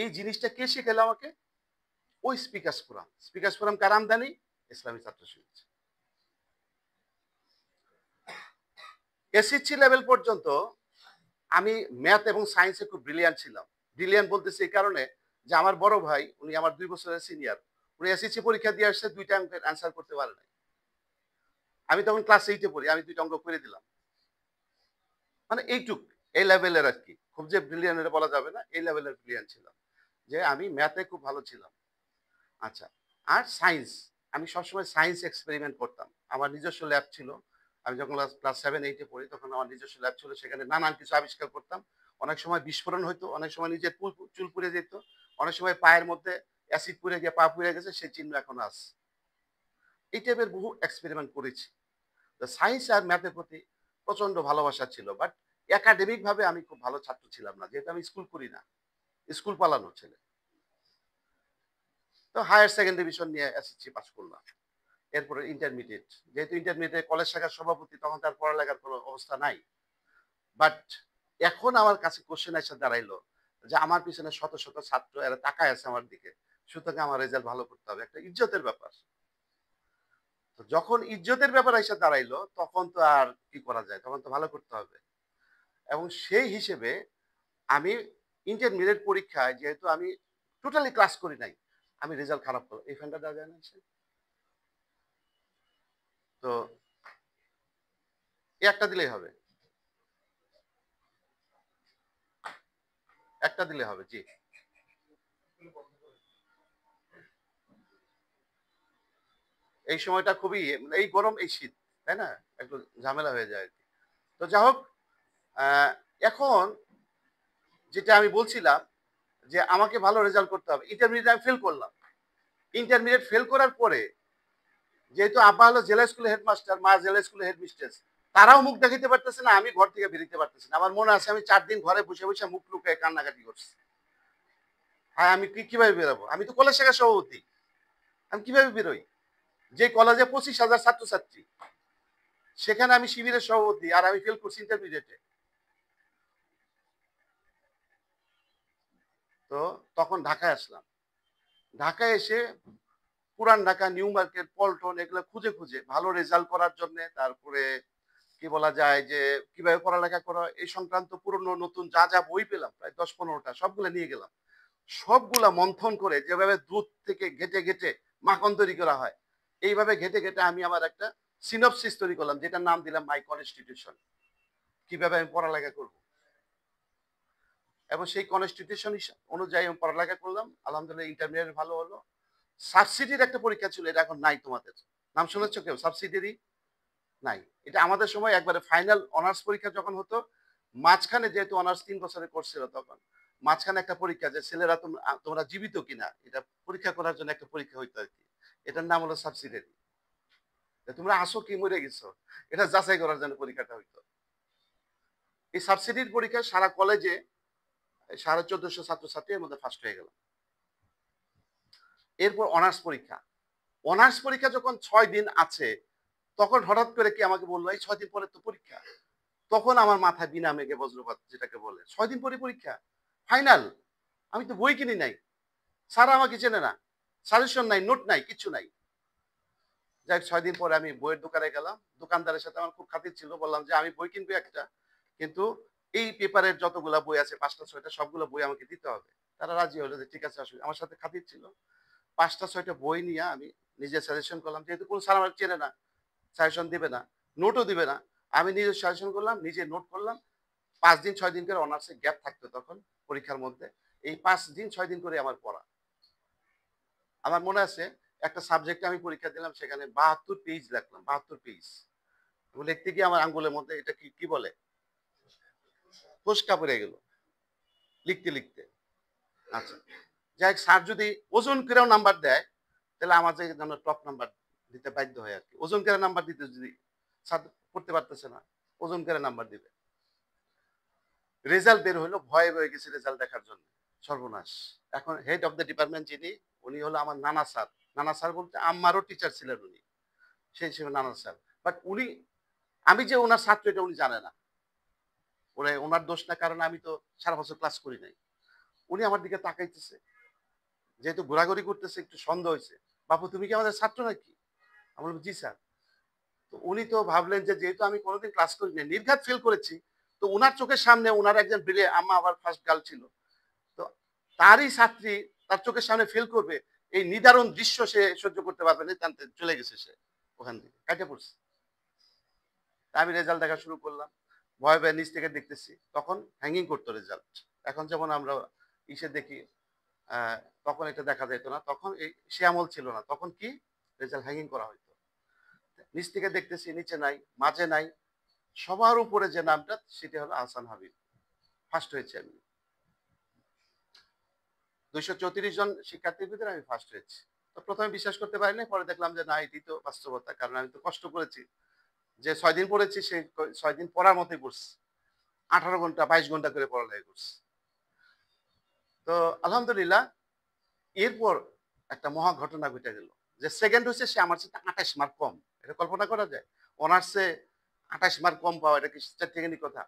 এই জিনিসটা কে শিখালো আমাকে? ওই স্পিকার্স ফোরাম। স্পিকার্স ফোরাম কার আমদানি? ইসলামী ছাত্র সমাজ। এসএসসি লেভেল পর্যন্ত আমি ম্যাথ এবং সায়েন্সে খুব ব্রিলিয়ান্ট ছিলাম। ব্রিলিয়ান্ট বলতেছি এই কারণে যে আমার বড় ভাই, উনি আমার 2 বছরের সিনিয়র, উনি এসএসসি পরীক্ষা দিয়ে আসছে, 2টা অঙ্কের অ্যান্সার করতে পারে নাই। আমি তখন ক্লাস 8-এ পড়ি, আমি 2টা অঙ্ক করে দিলাম। মানে এইটুক, এই লেভেলের আর কি, খুব যে ব্রিলিয়ান্ট এটা বলা যাবে না, এই লেভেলের ব্রিলিয়ান্ট ছিলাম, যে আমি ম্যাথে খুব ভালো ছিলাম। আচ্ছা, আর সায়েন্স, আমি সবসময় সায়েন্স এক্সপেরিমেন্ট করতাম। আমার নিজস্ব ল্যাব ছিল। আমি যখন ক্লাস 7-8-এ পড়ি তখন আমার নিজস্ব ল্যাব ছিল, সেখানে নানান কিছু আবিষ্কার করতাম। অনেক সময় বিস্ফোরণ হইতো, অনেক সময় নিজের চুল পুড়ে যেত, অনেক সময় পায়ের মধ্যে অ্যাসিড পুড়ে গিয়ে পা পুড়ে গেছে, সেই চিহ্ন এখনো আছে। এই টাইপের বহু এক্সপেরিমেন্ট করেছি। সায়েন্স আর ম্যাথের প্রতি প্রচন্ড ভালোবাসা ছিল, বাট একাডেমিক ভাবে আমি খুব ভালো ছাত্র ছিলাম না, যেহেতু আমি স্কুল করি না, স্কুল পালানো ছেলে। তো হায়ার সেকেন্ডারি ডিভিশন নিয়ে এসএসসি পাস করলাম। এরপরে ইন্টারমিডিয়েট, যেহেতু ইন্টারমিডিয়েট কলেজ শাখার সভাপতি, তখন তার পড়ালেখার কোনো অবস্থা নাই। বাট এখন আমার কাছে কোশ্চেন এসে দাঁড়াইলো যে আমার পিছনে শত শত ছাত্র এরা তাকায় আছে আমার দিকে, সুতরাং আমার রেজাল্ট ভালো করতে হবে, একটা ইজ্জতের ব্যাপার। তো যখন ইজ্জতের ব্যাপার এসে দাঁড়াইলো, তখন তো আর কি করা যায়, তখন তো ভালো করতে হবে। এবং সেই হিসেবে আমি ইন্টারমিডিয়েট পরীক্ষায়, যেহেতু আমি টোটালি ক্লাস করি নাই, আমি রেজাল্ট খারাপ করলাম। এই ফ্যানটা দেওয়া যায় না? তো একটা দিলেই হবে, একটা দিলে হবে, জি। এই সময়টা খুবই, এই গরম এই শীত, তাই না, একটু ঝামেলা হয়ে যায় আর কি। তো যা হোক, আহ, এখন যেটা আমি বলছিলাম যে আমাকে ভালো রেজাল্ট করতে হবে, ইন্টারমিডিয়েট আমি ফেল করলাম। ইন্টারমিডিয়েট ফেল করার পরে, যেহেতু আব্বা হলো জেলা স্কুলের হেডমাস্টার, মা জেলা স্কুলের হেডমিস্ট্রেস, তারাও মুখ দেখাতে পারতেছে না, আমি ঘর থেকে বেরোতে পারতেছি না। আমার মনে আছে আমি 4 দিন ঘরে বসে বসে মুখ লুকিয়ে কান্নাকাটি করছি। হ্যাঁ, আমি কিভাবে বেরোবো? আমি তো কলেজ শাখার সভাপতি, আমি কিভাবে বেরোই? যে কলেজে 25,000 ছাত্রছাত্রী, সেখানে আমি শিবিরের সভাপতি, আর আমি ফেল করছি ইন্টারমিডিয়েটে। তো তখন ঢাকায় আসলাম। ঢাকায় এসে পুরান ঢাকা, নিউ মার্কেট, পল্টন, এগুলো খুঁজে খুঁজে ভালো রেজাল্ট করার জন্য, তারপরে কি বলা যায় যে কিভাবে পড়ালেখা করা, এই সংক্রান্ত পুরনো নতুন যা যা বই পেলাম, প্রায় 10-15টা, সবগুলো নিয়ে গেলাম। সবগুলা মন্থন করে, যেভাবে দুধ থেকে ঘেটে ঘেটে মাখন তৈরি করা হয়, এইভাবে ঘেটে ঘেটে আমি আমার একটা সিনপসিস তৈরি করলাম, যেটার নাম দিলাম মাই কনস্টিটিউশন। কিভাবে আমি পড়ালেখা করব, এবং সেই কনস্টিটিউশন অনুযায়ী আমি পড়ালেখা করলাম। আলহামদুলিল্লাহ ইন্টারমিডিয়েট ভালো হলো। সাবসিডির একটা পরীক্ষা ছিল, এটা এখন নাই, তোমাদের নাম শুনেছো কেউ সাবসিডিয়ারি? নাই। এটা আমাদের সময় একবারে ফাইনাল অনার্স পরীক্ষা যখন হতো, মাঝখানে যেহেতু অনার্স 3 বছরের কোর্স ছিল তখন, মাঝখানে একটা পরীক্ষা যে ছেলেরা তোমরা জীবিত কিনা এটা পরীক্ষা করার জন্য একটা পরীক্ষা হইতো আর কি। এটার নাম হলো সাবসিডিয়ারি। তোমরা আসো কি মরে গেছো এটা যাচাই করার জন্য পরীক্ষাটা হইতো। এই সাবসিডির পরীক্ষায় সারা কলেজে 1450 ছাত্রছাত্রী এর মধ্যে ফার্স্ট হয়ে গেল। এরপর অনার্স পরীক্ষা। অনার্স পরীক্ষা যখন 6 দিন আছে তখন হঠাৎ করে কি আমাকে বললো এই 6 দিন পরে তো পরীক্ষা। তখন আমার মাথায় বিনা মেঘে বজ্রপাত যেটাকে বলে। 6 দিন পরে পরীক্ষা। ফাইনাল। আমি তো বই কিনি নাই। স্যার আমাকে চেনে না। সাজেশন নাই, নোট নাই, কিচ্ছু নাই। যাই হোক 6 দিন পরে আমি বইয়ের দোকানে গেলাম। দোকানদারের সাথে আমার খুব খাতির ছিল। বললাম যে আমি বই কিনবো একটা। কিন্তু এই পেপারের যতগুলা বই আছে ৫ টা ৬ টা সবগুলো বই আমাকে দিতে হবে। তারা রাজি হলো যে ঠিক আছে আসুন। আমার সাথে খাতির ছিল। ৫ টা ৬ টা বই নিয়ে আমি নিজে সাজেশন করলাম। যেহেতু কোন স্যার আমাকে চেনে না, সাজেশন দিবে না, নোটও দিবে না। আমি নিজে সাজেশন করলাম, নিজে নোট করলাম। ৫ দিন ৬ দিন করে অনার্সে গ্যাপ থাকতো তখন পরীক্ষার মধ্যে। এই ৫ দিন ৬ দিন করে আমার পড়া। আমার মনে আছে একটা সাবজেক্টে আমি পরীক্ষা দিলাম সেখানে ৭২ পেজ লিখলাম, ৭২ পেজ। এবং লিখতে গিয়ে আমার আঙ্গুলের মধ্যে এটা কি বলে? ফোস্কা পড়ে গেল লিখতে, লিখতে। আচ্ছা। যাই হোক স্যার যদি ওজন করেও নাম্বার দেয় তাহলে আমার যে জন্য টপ নাম্বার দিতে বাধ্য হয় আরকি। ওজন করে নাম্বার দিতে যদি স্যার পড়তে পারতেছে না, ওজন করে নাম্বার দিবে। রেজাল্ট বের হইলো, ভয়ে, ভয়ে গেছি রেজাল্ট দেখার জন্য। সর্বনাশ! এখন হেড অফ দ্যা ডিপার্টমেন্ট যিনি, উনি হলো আমার নানা স্যার। নানা স্যার বলতে আম্মারও টিচার ছিলেন উনি। সেই হিসেবে নানা স্যার। বাট উনি আমি যে উনার ছাত্র এটা উনি জানে না। উনার দোষ না কারণ আমি তো সারা বছর ক্লাস করি নাই। উনি আমার দিকে তাকাইতেছে। যেহেতু ঘোরাঘুরি করতেছে একটু সন্দেহ হইছে। "বাপু তুমি কি আমাদের ছাত্র নাকি?" আমি বললাম, "জি স্যার।" তো উনি তো ভাবলেন যে যেহেতু আমি কোনোদিন ক্লাস করি নাই, নির্ঘাত ফেল করেছি। তো উনার চোখের সামনে উনার একজন আম্মা আবার ফার্স্ট গার্ল ছিল। তো তারই ছাত্রী তার চোখের সামনে ফেল করবে এই নিদারুণ দৃশ্য সে সহ্য করতে পারবে না টানতে চলে গেছে সে ওখান থেকে কাটে পড়ছে। তা আমি রেজাল্ট দেখা শুরু করলাম। ভয়ে, ভয়ে নিচ থেকে দেখতেছি। তখন হ্যাঙ্গিং করতো রেজাল্ট। এখন যেমন আমরা ইসে দেখি আ তখন এটা দেখা যাইত না। তখন এই সে আমল ছিল না। তখন কি রেজাল্ট হ্যাঙ্গিং করা হইতো। নিচ থেকে দেখতেছি নিচে নাই, মাঝে নাই। সবার উপরে যে নামটা সেটা হলো আহসান হাবীব। ফার্স্ট হয়েছি আমি। ২৩৪ জন শিক্ষার্থীর ভিতরে আমি ফার্স্ট হয়েছি। তো ১ম এ বিশ্বাস করতে পারি নাই। পরে দেখলাম যে না এটি তো বাস্তবতা। কারণ আমি তো কষ্ট করেছি। যে ৬ দিন পড়েছি সে ৬ দিন পড়ার মতোই পড়ছি। ১৮ ঘন্টা ২২ ঘন্টা করে পড়ালেখা করছি। তো আলহামদুলিল্লাহ এরপর একটা মহা ঘটনা ঘটে গেল। যে সেকেন্ড হইছে সে আমার চাইতে ২৮ মার্ক কম। এটা কল্পনা করা যায়? অনার্সে ২৮ মার্ক কম পাওয়া এটা কি চাট্টিখানি কথা?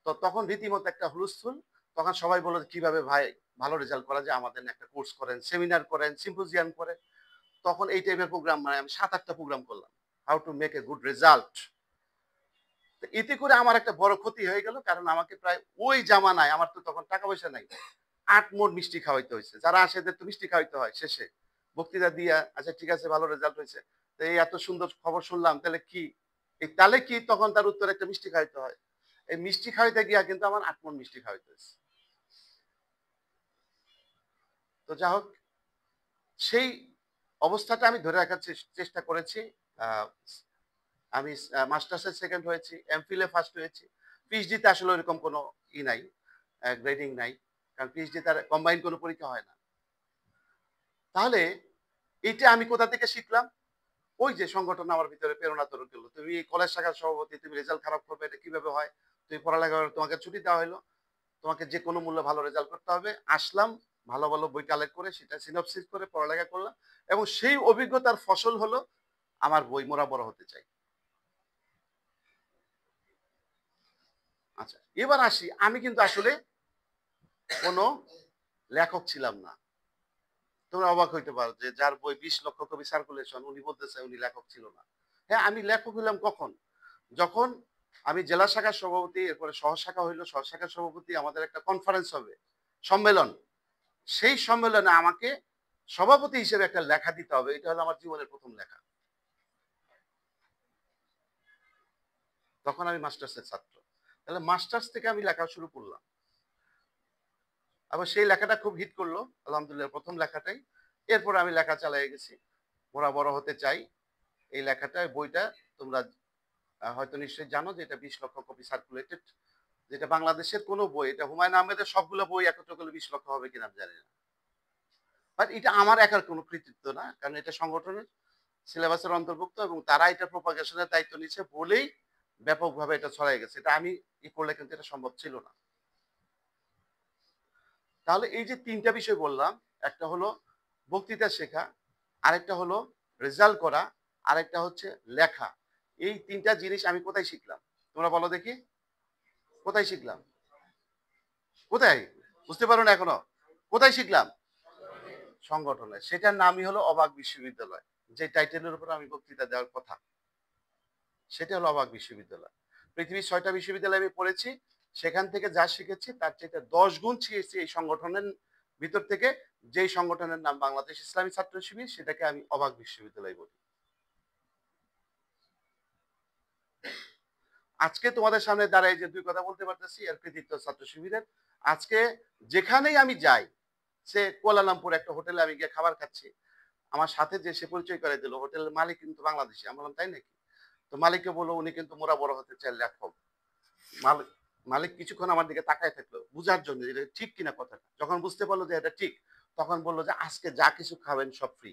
তো তখন রীতিমতো একটা হুলস্থুল। তখন সবাই বলল, "কিভাবে ভাই ভালো রেজাল্ট করা যায়? আমাদের নিয়ে একটা কোর্স করেন, সেমিনার করেন, সিম্পোজিয়াম করেন।" তখন এই টাইপের প্রোগ্রাম মানে আমি ৭-৮ টা প্রোগ্রাম করলাম। How to make a good result. তো এতে করে আমার একটা বড় ক্ষতি হয়ে গেল। কারণ আমাকে প্রায় ওই জামানায় আমার তো তখন টাকা পয়সা নাই। ৮ মোর মিষ্টি খাওয়াইতে হইছে। যারা আসে এদের তো মিষ্টি খাওয়াইতে হয় শেষে। বক্তৃতা দিয়া, "আচ্ছা ঠিক আছে ভালো রেজাল্ট হইছে। তো এই এত সুন্দর খবর শুনলাম তাহলে কি?" এই তাহলে কি তখন তার উত্তরে একটা মিষ্টি খাওয়াইতে হয়। এই মিষ্টি খাওয়াইতে গিয়া কিন্তু আমার ৮ মণ মিষ্টি খাওয়াইতে হইছে। তো যা হোক সেই অবস্থাটা আমি ধরে রাখার চেষ্টা করেছি। আ আমি মাস্টার্সে সেকেন্ড হয়েছি, এমফিলে ফার্স্ট হয়েছি। পিএইচডিতে আসলে ওরকম কোনো নাই, গ্রেডিং নাই। কারণ পিএইচডি তার কম্বাইন কোনো পরীক্ষা হয় না। তাহলে এইটা আমি কোথা থেকে শিখলাম? ওই যে সংগঠন আমার ভিতরে প্রেরণা তৈরি করলো। তুমি কলেজ শাখার সভাপতি, তুমি রেজাল্ট খারাপ করবে এটা কিভাবে হয়? তুমি পড়ালেখা তোমাকে ছুটি দেওয়া হইলো। তোমাকে যে কোনো মূল্যে ভালো রেজাল্ট করতে হবে। আসলাম, ভালো, ভালো বই কালেক্ট করে সেটা সিনপসিস করে পড়ালেখা করলাম এবং সেই অভিজ্ঞতার ফসল হলো আমার বই মোরা বড় হতে চাই। আচ্ছা, এবার আসি আমি কিন্তু আসলে কোনো লেখক ছিলাম না। তোমরা অবাক হইতে পারো যে যার বই ২০ লক্ষ কপি সার্কুলেশন উনি বলতেছে উনি লেখক ছিল না। হ্যাঁ, আমি লেখক হইলাম কখন? যখন আমি জেলা শাখার সভাপতি, এরপরে সহ-শাখা হইল, সহ-শাখার সভাপতি আমাদের একটা কনফারেন্স হবে, সম্মেলন। সেই সম্মেলনে আমাকে সভাপতি হিসেবে একটা লেখা দিতে হবে। এটা হলো আমার জীবনের ১ম লেখা। তখন আমি মাস্টার্সের ছাত্র। তাহলে মাস্টার্স থেকে আমি লেখা শুরু করলাম। আবার সেই লেখাটা খুব হিট করলো। আলহামদুলিল্লাহ ১ম লেখাটাই। এরপরে আমি লেখা চালায়ে গেছি। "মোরা বড় হতে চাই।" এই লেখাটা বইটা তোমরা হয়তো নিশ্চয়ই জানো যে এটা ২০ লক্ষ কপি সার্কুলেটেড। যেটা বাংলাদেশের কোনো বই, এটা হুমায়ুন আহমেদের সবগুলো বই একত্র করলে 20 লক্ষ হবে কিনা আমি জানি না। বাট এটা আমার একার কোনো কৃতিত্ব না, কারণ এটা সংগঠনের সিলেবাসের অন্তর্ভুক্ত এবং তারা এটা প্রোপাগেশনের দায়িত্ব নিচ্ছে বলেই ব্যাপকভাবে এটা ছড়াই গেছে। এটা আমি করলে কিন্তু এটা সম্ভব ছিল না। তাহলে এই যে ৩ টা বিষয় বললাম, একটা হলো বক্তৃতা শেখা, আরেকটা হলো রেজাল্ট করা, আরেকটা হচ্ছে লেখা। এই ৩ টা জিনিস আমি কোথায় শিখলাম? তোমরা বলো দেখি, কোথায় শিখলাম? কোথায়? বুঝতে পারো না এখনো? কোথায় শিখলাম? সংগঠনে। সেটার নামই হলো অবাক বিশ্ববিদ্যালয়। যে টাইটেলের উপর আমি বক্তৃতা দেওয়ার কথা। সেটা হলো অবাক বিশ্ববিদ্যালয়। পৃথিবীর ৬ টা বিশ্ববিদ্যালয়ে আমি পড়েছি। সেখান থেকে যা শিখেছি তার চাইতে ১০ গুণ শিখেছি এই সংগঠনের ভিতর থেকে, যেই সংগঠনের নাম বাংলাদেশ ইসলামী ছাত্র শিবির, সেটাকে আমি অবাক বিশ্ববিদ্যালয় বলি। আজকে তোমাদের সামনে দাঁড়ায় যে ২ কথা বলতে পারতেছি, এর কৃতিত্ব ছাত্র শিবিরের। আজকে যেখানেই আমি যাই, সে কুয়ালালামপুর একটা হোটেলে আমি গিয়ে খাবার খাচ্ছি। আমার সাথে যে সে পরিচয় করে দিল, হোটেলের মালিক কিন্তু বাংলাদেশী। আমি বললাম, তাই নাকি? তো মালিককে বললো, উনি কিন্তু মোরা বড় হতে চায় লেখক। মালিক মালিক কিছুক্ষণ আমার দিকে তাকায় থাকলো বুঝার জন্য যে এটা ঠিক কিনা কথাটা। যখন বুঝতে পারলো যে এটা ঠিক, তখন বললো যে আজকে যা কিছু খাবেন সব ফ্রি।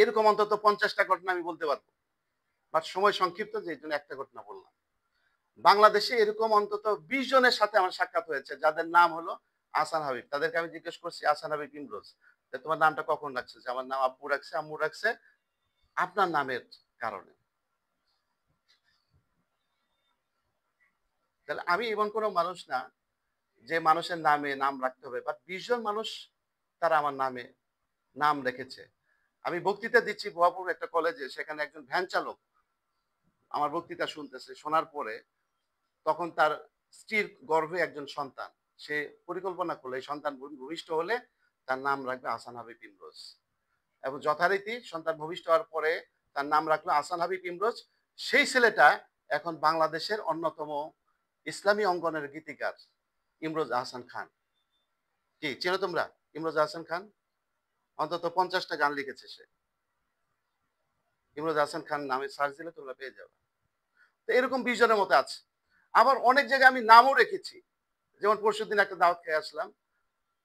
এরকম অন্তত 50টা ঘটনা আমি বলতে পারবো, বাট সময় সংক্ষিপ্ত, যে জন্য একটা ঘটনা বললাম। বাংলাদেশে এরকম অন্তত 20 জনের সাথে আমার সাক্ষাৎ হয়েছে যাদের নাম হলো আহসান হাবিব। তাদেরকে আমি জিজ্ঞেস করছি, আহসান হাবিব ইমরোজ, তোমার নামটা কখন রাখছে? যে আমার নাম আব্বু রাখছে, আম্মু রাখছে আপনার নামের কারণে। তাহলে আমি এমন কোনো মানুষ না যে মানুষের নামে নাম রাখতে হবে, বাট 20 জন মানুষ তারা আমার নামে নাম রেখেছে। আমি বক্তৃতা দিচ্ছি ভুয়াপুর একটা কলেজে, সেখানে একজন ভ্যান চালক আমার বক্তৃতা শুনতেছে। শোনার পরে তখন তার স্ত্রীর গর্ভে একজন সন্তান। সে পরিকল্পনা করলো এই সন্তান ভূমিষ্ঠ হলে তার নাম রাখবে আহসান হাবিব ইমরোজ, এবং যথারীতি সন্তান ভূমিষ্ঠ হওয়ার পরে তার নাম রাখলো আহসান হাবিব ইমরোজ। সেই ছেলেটা এখন বাংলাদেশের অন্যতম ইসলামী অঙ্গনের গীতিকার, ইমরোজ আহসান খান। কি চেনো তোমরা ইমরোজ আহসান খান? অন্তত 50টা গান লিখেছে সে। ইমরোজ আহসান খান নামে সার্চ দিলে তোমরা পেয়ে যাবে। তো এরকম 20 জনের মতো আছে। আবার অনেক জায়গায় আমি নামও রেখেছি। যেমন পরশুদিন একটা দাওয়াত খেয়ে আসলাম।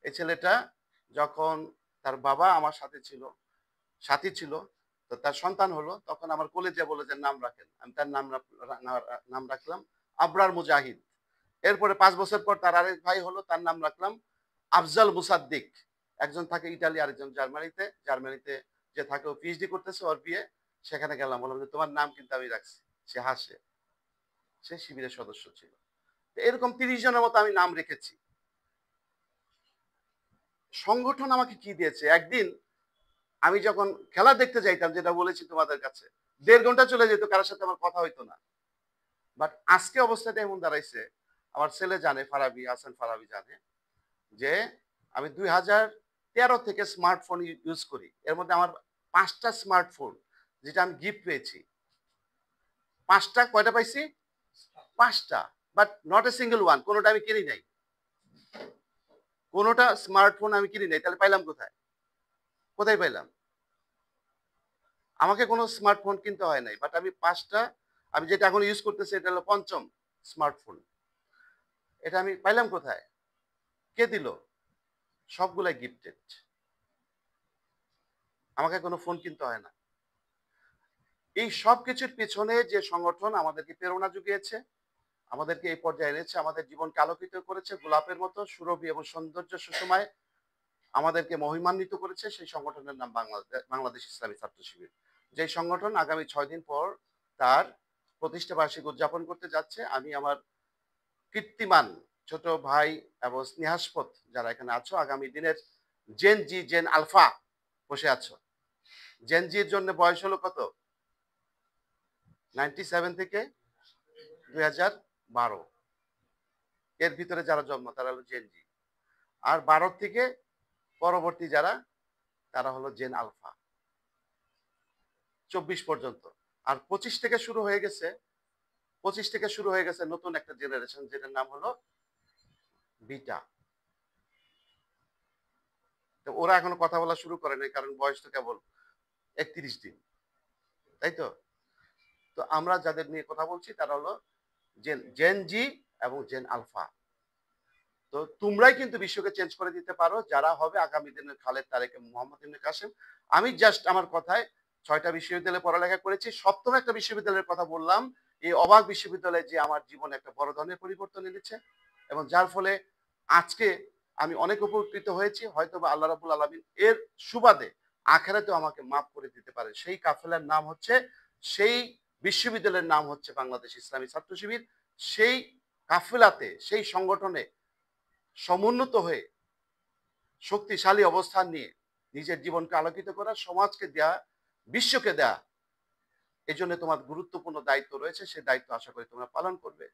এই ছেলেটা যখন তার বাবা আমার সাথে ছিল, সাথী ছিল, তো তার সন্তান হলো, তখন আমার কলেজে বলে যে নাম রাখেন। আমি তার নাম রাখলাম আবরার মুজাহিদ। এরপরে 5 বছর পর তার আরেক ভাই হলো, তার নাম রাখলাম আফজাল মুসাদ্দিক। একজন থাকে ইটালি, আরেকজন জার্মানিতে। জার্মানিতে যে থাকে ও পিএইচডি করতেছে, ওর বিয়ে। সেখানে গেলাম, বললাম যে তোমার নাম কিন্তু আমি রাখছি। সে হাসে, সে শিবিরের সদস্য ছিল। এরকম 30 জনের মতো আমি নাম রেখেছি। সংগঠন আমাকে কি দিয়েছে? একদিন আমি যখন খেলা দেখতে যাইতাম, যেটা বলেছি তোমাদের কাছে, 1.5 ঘন্টা চলে যেত, কারোর সাথে আমার কথা হইতো না। বাট আজকে অবস্থাটা এমন দাঁড়াইছে, আমার ছেলে জানে, ফারাবি, হাসান ফারাবি জানে যে আমি 2013 থেকে স্মার্টফোন ইউজ করি। এর মধ্যে আমার 5টা স্মার্টফোন যেটা আমি গিফট পেয়েছি। 5টা, কয়টা পাইছি? 5টা। But not a single one, কোনোটা আমি কিনি নাই। কোনোটা স্মার্টফোন আমি কিনি নাই। তাহলে পাইলাম কোথায়? কোথায় পাইলাম? আমাকে কোনো স্মার্টফোন কিনতে হয় নাই। বাট আমি 5টা, আমি যেটা এখন ইউজ করতেছি এটা হলো ৫ম স্মার্টফোন। এটা আমি পাইলাম কোথায়? কে দিল? সবগুলাই গিফটেড। আমাকে কোনো ফোন কিনতে হয় না। এই সব কিছুর পেছনে যে সংগঠন আমাদেরকে প্রেরণা জুগিয়েছে, আমাদেরকে এই পর্যায়ে এনেছে, আমাদের জীবনকে আলোকিত করেছে গোলাপের মতো সুরভি এবং সৌন্দর্য সুষমায়, আমাদেরকে মহিমান্বিত করেছে, সেই সংগঠনের নাম বাংলাদেশ ইসলামী ছাত্র শিবির। যে সংগঠন আগামী 6 দিন পর তার প্রতিষ্ঠা বার্ষিকী উদযাপন করতে যাচ্ছে। আমি আমার কীর্তিমান ছোট ভাই এবং স্নেহাস্পদ যারা এখানে আছো, আগামী দিনের জেন জি, জেন আলফা বসে আছো। জেন জির জন্য বয়স হলো কত? 97 থেকে 2012, এর ভিতরে যারা জন্ম তারা হলো জেন জি। আর 12 থেকে পরবর্তী যারা, তারা হলো জেন আলফা। 24 পর্যন্ত। আর 25 থেকে শুরু হয়ে গেছে নতুন একটা জেনারেশন, যেটার নাম হলো বিটা। তো ওরা এখনো কথা বলা শুরু করে নাই, কারণ বয়স তো কেবল 31 দিন, তাই তো? তো আমরা যাদের নিয়ে কথা বলছি তারা হলো জেন জি এবং জেন আলফা। তো তোমরাই কিন্তু বিশ্বকে চেঞ্জ করে দিতে পারো, যারা হবে আগামী দিনের খালেদ তারেক মোহাম্মদ ইবনে কাসেম। আমি জাস্ট আমার কথায় ৬টা বিশ্ববিদ্যালয়ে পড়ালেখা করেছি, সপ্তম একটা বিশ্ববিদ্যালয়ের কথা বললাম। এই অবাক বিশ্ববিদ্যালয় যে আমার জীবনে একটা বড় ধরনের পরিবর্তন এনেছে এবং যার ফলে আজকে আমি অনেক উপকৃত হয়েছি। হয়তোবা আল্লাহ রাব্বুল আলামিন এর সুবাদে আখিরাতেও আমাকে মাফ করে দিতে পারে। সেই কাফেলার নাম হচ্ছে, সেই বিশ্ববিদ্যালয়ের নাম হচ্ছে বাংলাদেশ ইসলামী ছাত্র শিবির। সেই কাফেলাতে, সেই সংগঠনে সমুন্নত হয়ে শক্তিশালী অবস্থান নিয়ে নিজের জীবনকে আলোকিত করা, সমাজকে দেয়া, বিশ্বকে দেয়া, এজন্য তোমার গুরুত্বপূর্ণ দায়িত্ব রয়েছে। সেই দায়িত্ব আশা করি তোমরা পালন করবে।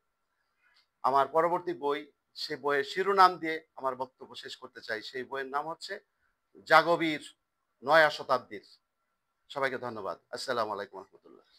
আমার পরবর্তী বই, সে বইয়ের শিরোনাম দিয়ে আমার বক্তব্য শেষ করতে চাই। সেই বইয়ের নাম হচ্ছে জাগবীর নয়া শতাব্দীর। সবাইকে ধন্যবাদ। আসসালামু আলাইকুম রহমতুল্লাহ।